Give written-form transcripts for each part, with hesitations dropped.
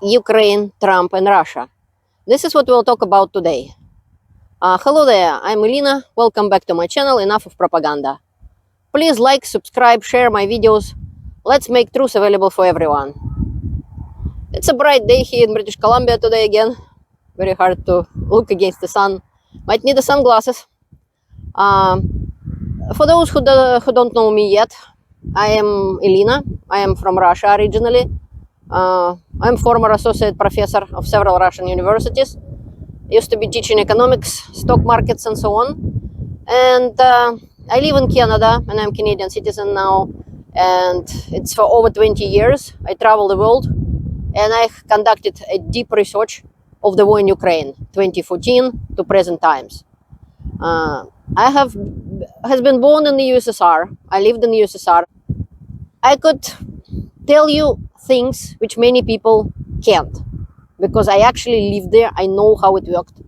Ukraine, Trump, and Russia. This is what we'll talk about today. Hello there, I'm Elena. Welcome back to my channel, Enough of Propaganda. Please like, subscribe, share my videos. Let's make truth available for everyone. It's a bright day here in British Columbia today again. Very hard to look against the sun. Might need the sunglasses. For those who don't know me yet, I am Elena. I am from Russia originally. I'm former associate professor of several Russian universities. Used to be teaching economics, stock markets, and so on. And I live in Canada, and I'm Canadian citizen now. And it's for over 20 years. I travel the world, and I conducted a deep research of the war in Ukraine, 2014 to present times. I has been born in the USSR. I lived in the USSR. I could tell you things which many people can't, because I actually lived there. I know how it worked.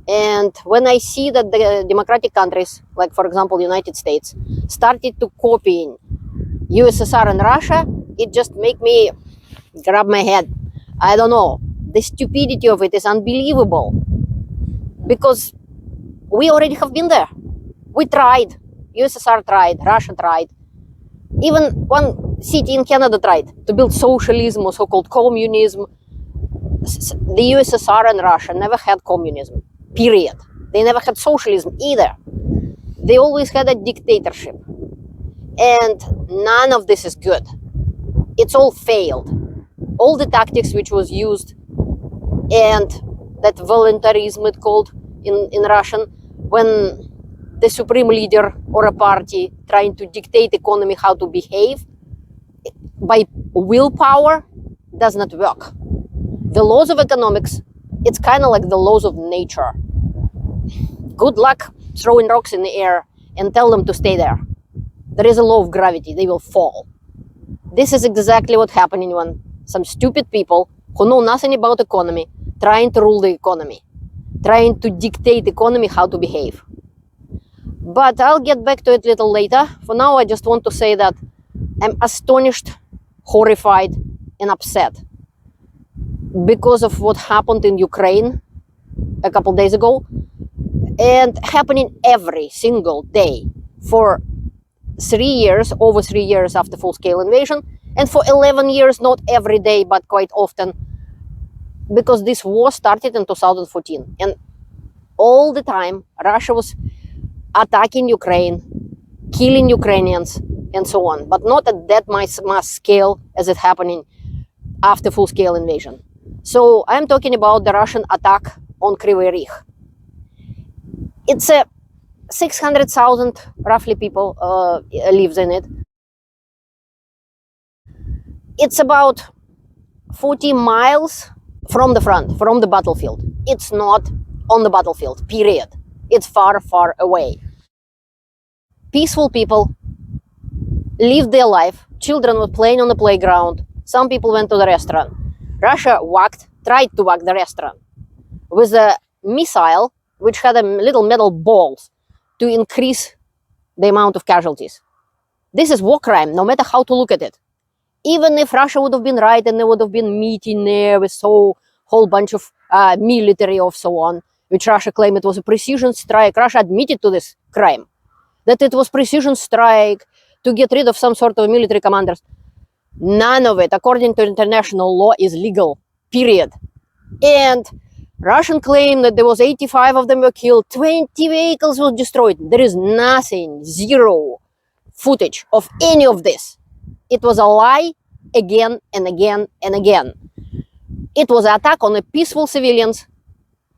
And when I see that the democratic countries, like for example United States, started to copying USSR and Russia, it just make me grab my head. I don't know. The stupidity of it is unbelievable, because we already have been there. We tried. USSR tried. Russia tried. Even one city in Canada tried to build socialism or so-called communism. The USSR and Russia never had communism, period. They never had socialism either. They always had a dictatorship. And none of this is good. It's all failed. All the tactics which was used, and that voluntarism it called in Russian, when the supreme leader or a party trying to dictate economy how to behave by willpower, does not work. The laws of economics, it's kind of like the laws of nature. Good luck throwing rocks in the air and tell them to stay there. There is a law of gravity, they will fall. This is exactly what's happening when some stupid people who know nothing about economy trying to rule the economy, trying to dictate economy how to behave. But I'll get back to it a little later. For now, I just want to say that I'm astonished, horrified, and upset because of what happened in Ukraine a couple days ago, and happening every single day for 3 years, over 3 years after full-scale invasion, and for 11 years, not every day, but quite often, because this war started in 2014. And all the time, Russia was attacking Ukraine, killing Ukrainians, and so on, but not at that mass scale as it happening after full-scale invasion. So I'm talking about the Russian attack on Kryvyi Rih. It's a 600,000 roughly people lives in it. It's about 40 miles from the front, from the battlefield. It's not on the battlefield, period. It's far, far away. Peaceful people lived their life. Children were playing on the playground. Some people went to the restaurant. Russia tried to whack the restaurant with a missile which had a little metal balls to increase the amount of casualties. This is war crime, no matter how to look at it. Even if Russia would have been right and there would have been meeting there with whole bunch of military or so on, which Russia claimed it was a precision strike. Russia admitted to this crime, that it was precision strike to get rid of some sort of military commanders. None of it, according to international law, is legal, period. And Russian claim that there was 85 of them were killed, 20 vehicles were destroyed. There is nothing, zero footage of any of this. It was a lie again and again and again. It was an attack on the peaceful civilians.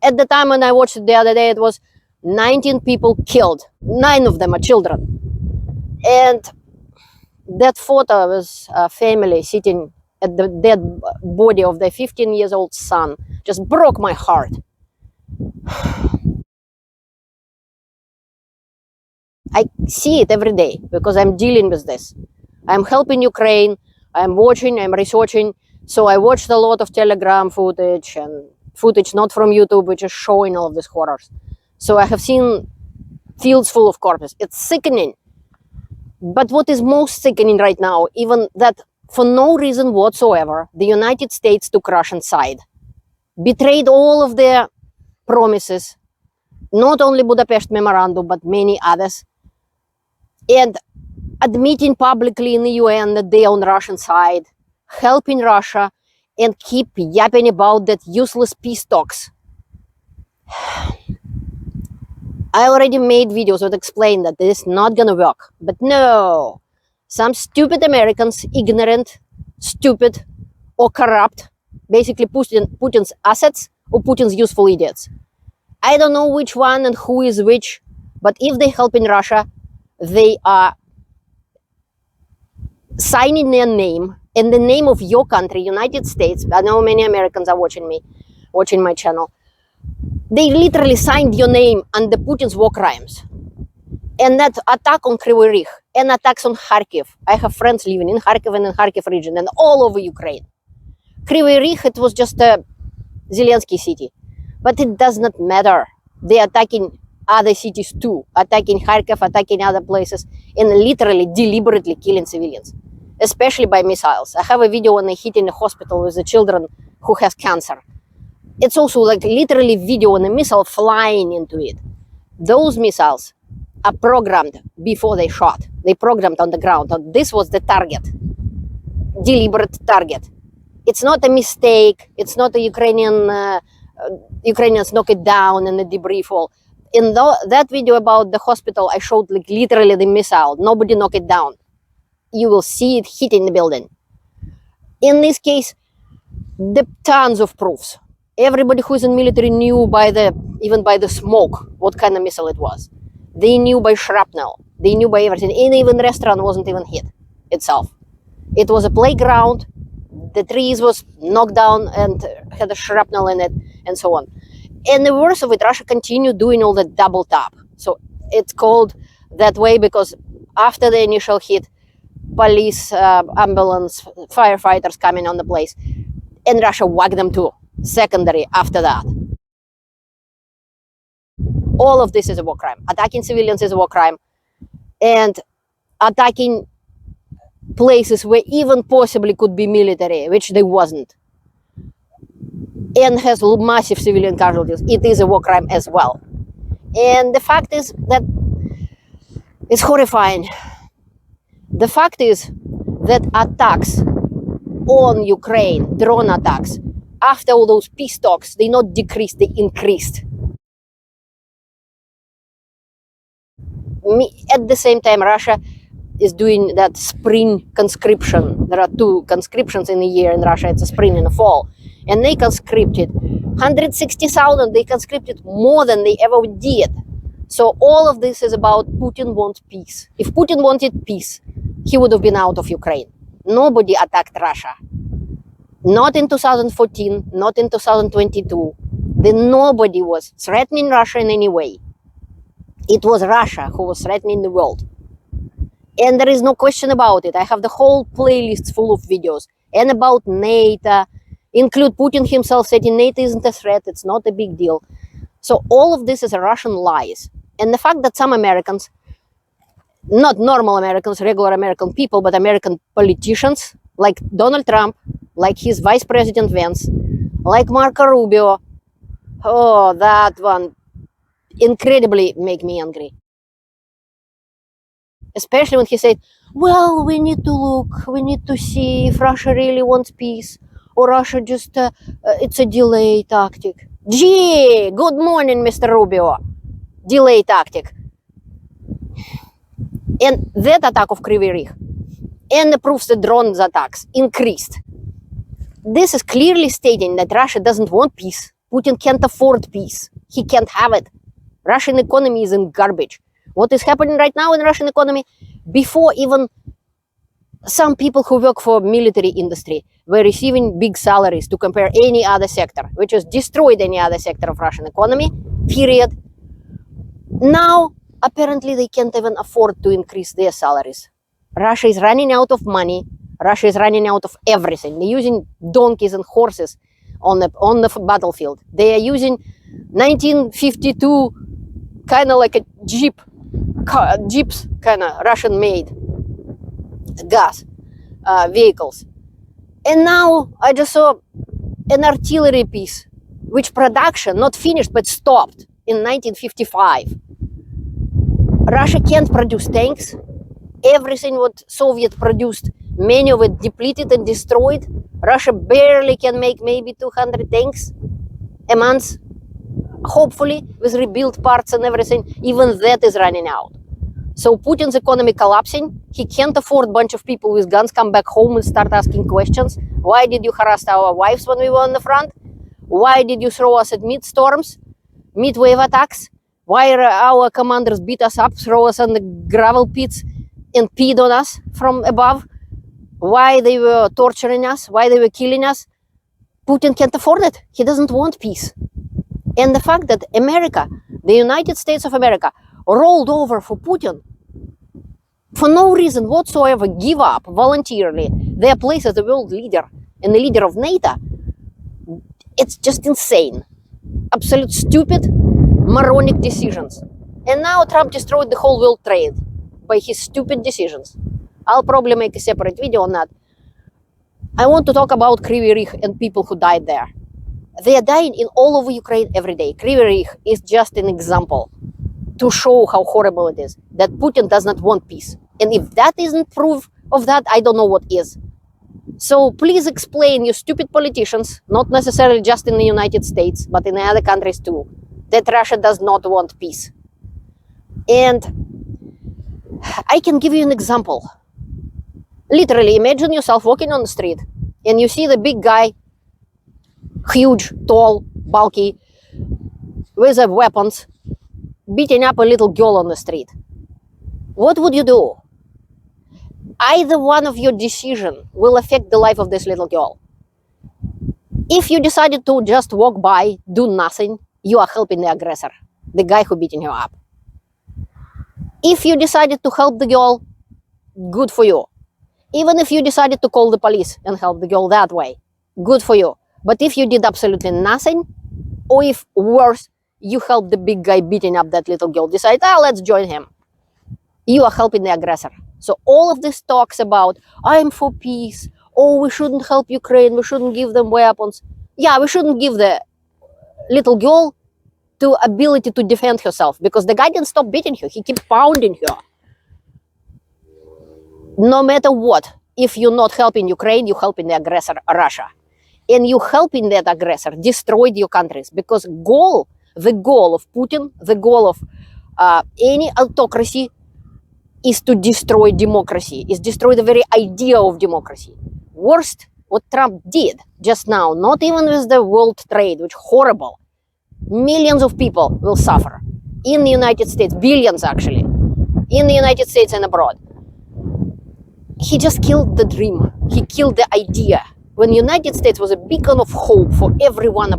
At the time when I watched it the other day, it was 19 people killed. 9 of them are children. And that photo was a family sitting at the dead body of their 15-year-old son. Just broke my heart. I see it every day because I'm dealing with this. I'm helping Ukraine, I'm watching, I'm researching. So I watched a lot of Telegram footage and footage not from YouTube, which is showing all of these horrors. So I have seen fields full of corpses. It's sickening. But what is most sickening right now, even that for no reason whatsoever, the United States took Russian side, betrayed all of their promises, not only Budapest Memorandum, but many others, and admitting publicly in the UN that they are on Russian side, helping Russia, and keep yapping about that useless peace talks. I already made videos that explain that this is not gonna work, but no, some stupid Americans, ignorant, stupid, or corrupt, basically Putin's assets or Putin's useful idiots. I don't know which one and who is which, but if they help in Russia, they are signing their name in the name of your country, United States. I know many Americans are watching my channel. They literally signed your name under Putin's war crimes. And that attack on Kryvyi Rih and attacks on Kharkiv. I have friends living in Kharkiv and in Kharkiv region and all over Ukraine. Kryvyi Rih, it was just a Zelensky city. But it does not matter. They're attacking other cities too, attacking Kharkiv, attacking other places, and literally deliberately killing civilians, especially by missiles. I have a video when they hit in a hospital with the children who has cancer. It's also like literally video on a missile flying into it. Those missiles are programmed before they shot. They programmed on the ground. This was the target, deliberate target. It's not a mistake. It's not a Ukrainians knock it down and the debris fall. In that video about the hospital, I showed like literally the missile. Nobody knocked it down. You will see it hitting the building. In this case, the tons of proofs. Everybody who is in military knew even by the smoke what kind of missile it was. They knew by shrapnel. They knew by everything. And even the restaurant wasn't even hit itself. It was a playground. The trees was knocked down and had a shrapnel in it and so on. And the worst of it, Russia continued doing all the double tap. So it's called that way because after the initial hit, police, ambulance, firefighters coming on the place, and Russia whacked them too, secondary after that. All of this is a war crime. Attacking civilians is a war crime. And attacking places where even possibly could be military, which they wasn't, and has massive civilian casualties, it is a war crime as well. And the fact is that it's horrifying. The fact is that attacks on Ukraine, drone attacks, after all those peace talks, they not decreased, they increased. At the same time, Russia is doing that spring conscription. There are 2 conscriptions in a year in Russia. It's a spring and a fall. And they conscripted 160,000. They conscripted more than they ever did. So all of this is about Putin wants peace. If Putin wanted peace, he would have been out of Ukraine. Nobody attacked Russia. Not in 2014, not in 2022. Nobody was threatening Russia in any way. It was Russia who was threatening the world. And there is no question about it. I have the whole playlist full of videos. And about NATO, include Putin himself saying NATO isn't a threat, it's not a big deal. So all of this is Russian lies. And the fact that some Americans, not normal Americans, regular American people, but American politicians, like Donald Trump, like his Vice President Vance, like Marco Rubio, oh, that one incredibly make me angry. Especially when he said, well, we need to look, we need to see if Russia really wants peace, or Russia just, it's a delay tactic. Gee, good morning, Mr. Rubio. Delay tactic. And that attack of Kryvyi Rih, and the proofs the drones attacks increased. This is clearly stating that Russia doesn't want peace. Putin can't afford peace. He can't have it. Russian economy is in garbage. What is happening right now in Russian economy, before even some people who work for military industry were receiving big salaries to compare any other sector, which has destroyed any other sector of Russian economy, period. Now, apparently they can't even afford to increase their salaries. Russia is running out of money. Russia is running out of everything. They're using donkeys and horses on the battlefield. They are using 1952 kind of like a jeeps, kind of Russian-made gas. vehicles. And now I just saw an artillery piece, which production not finished but stopped in 1955. Russia can't produce tanks. Everything what Soviet produced, many of it depleted and destroyed. Russia barely can make maybe 200 tanks a month. Hopefully, with rebuilt parts and everything, even that is running out. So Putin's economy collapsing. He can't afford a bunch of people with guns come back home and start asking questions. Why did you harass our wives when we were on the front? Why did you throw us at mid-storms, mid-wave attacks? Why our commanders beat us up, throw us in the gravel pits and peed on us from above? Why they were torturing us? Why they were killing us? Putin can't afford it. He doesn't want peace. And the fact that America, the United States of America, rolled over for Putin for no reason whatsoever, give up voluntarily their place as the world leader and the leader of NATO, it's just insane. Absolute stupid, moronic decisions. And now Trump destroyed the whole world trade by his stupid decisions. I'll probably make a separate video on that. I want to talk about Kryvyi Rih and people who died there. They are dying in all over Ukraine every day. Kryvyi Rih is just an example to show how horrible it is, that Putin does not want peace. And if that isn't proof of that, I don't know what is. So please explain, you stupid politicians, not necessarily just in the United States, but in the other countries too, that Russia does not want peace. And I can give you an example. Literally, imagine yourself walking on the street and you see the big guy, huge, tall, bulky, with weapons, beating up a little girl on the street. What would you do? Either one of your decisions will affect the life of this little girl. If you decided to just walk by, do nothing, you are helping the aggressor, the guy who beating her up. If you decided to help the girl, good for you. Even if you decided to call the police and help the girl that way, good for you. But if you did absolutely nothing, or if worse, you help the big guy beating up that little girl, decide, let's join him, you are helping the aggressor. So all of this talks about, I'm for peace, oh, we shouldn't help Ukraine, we shouldn't give them weapons. Yeah, we shouldn't give the little girl the ability to defend herself, because the guy didn't stop beating her, he kept pounding her. No matter what, if you're not helping Ukraine, you're helping the aggressor, Russia. And you helping that aggressor destroyed your countries, because the goal of Putin, the goal of any autocracy is to destroy democracy, is destroy the very idea of democracy. Worst, what Trump did just now, not even with the world trade, which horrible. Millions of people will suffer in the United States, billions actually, in the United States and abroad. He just killed the dream. He killed the idea. When the United States was a beacon of hope for everyone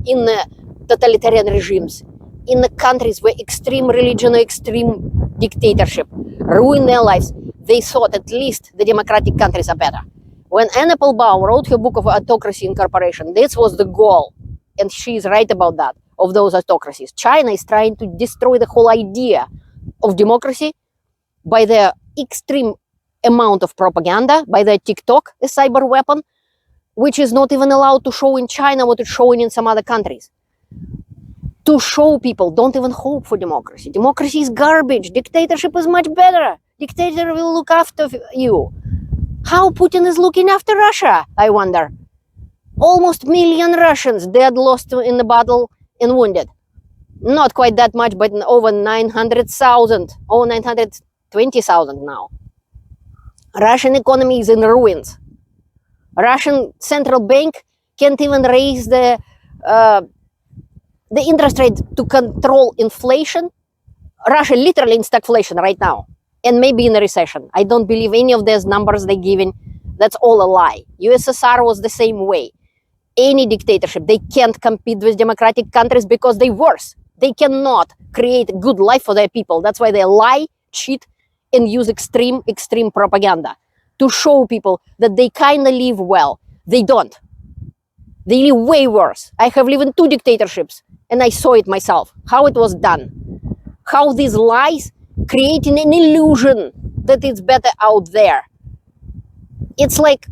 in the totalitarian regimes, in the countries where extreme religion or extreme dictatorship ruined their lives, they thought at least the democratic countries are better. When Anna Applebaum wrote her book of Autocracy Incorporation, this was the goal, and she is right about that, of those autocracies. China is trying to destroy the whole idea of democracy by their extreme amount of propaganda, by their TikTok, a cyber weapon, which is not even allowed to show in China what it's showing in some other countries. To show people, don't even hope for democracy. Democracy is garbage. Dictatorship is much better. Dictator will look after you. How Putin is looking after Russia, I wonder. Almost 1 million Russians dead, lost in the battle, and wounded. Not quite that much, but over 900,000, or 920,000 now. Russian economy is in ruins. Russian central bank can't even raise the interest rate to control inflation. Russia literally in stagflation right now, and maybe in a recession. I don't believe any of those numbers they're giving. That's all a lie. USSR was the same way. Any dictatorship, they can't compete with democratic countries because they're worse. They cannot create a good life for their people. That's why they lie, cheat, and use extreme propaganda to show people that they kind of live well. They don't. They live way worse. I have lived in 2 dictatorships, and I saw it myself, how it was done. How these lies creating an illusion that it's better out there. It's like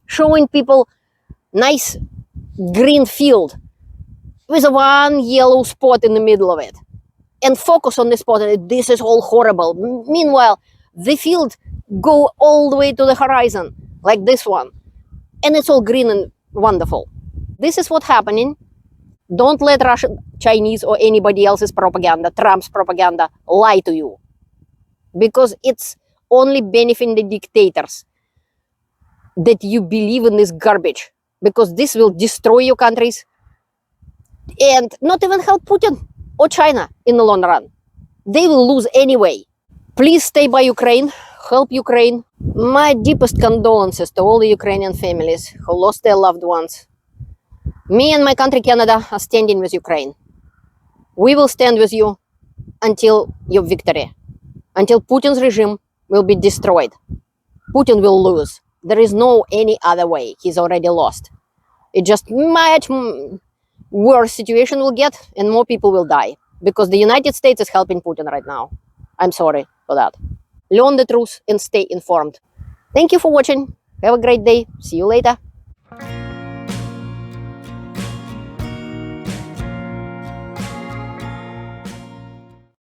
showing people nice green field with a one yellow spot in the middle of it, and focus on the spot, and this is all horrible. Meanwhile, the field go all the way to the horizon, like this one, and it's all green and wonderful. This is what's happening. Don't let Russian, Chinese, or anybody else's propaganda, Trump's propaganda, lie to you, because it's only benefiting the dictators that you believe in this garbage, because this will destroy your countries and not even help Putin or China in the long run. They will lose anyway. Please stay by Ukraine, help Ukraine. My deepest condolences to all the Ukrainian families who lost their loved ones. Me and my country, Canada, are standing with Ukraine. We will stand with you until your victory, until Putin's regime will be destroyed. Putin will lose. There is no any other way. He's already lost. It just much worse situation will get, and more people will die, because the United States is helping Putin right now. I'm sorry for that. Learn the truth and stay informed. Thank you for watching. Have a great day. See you later.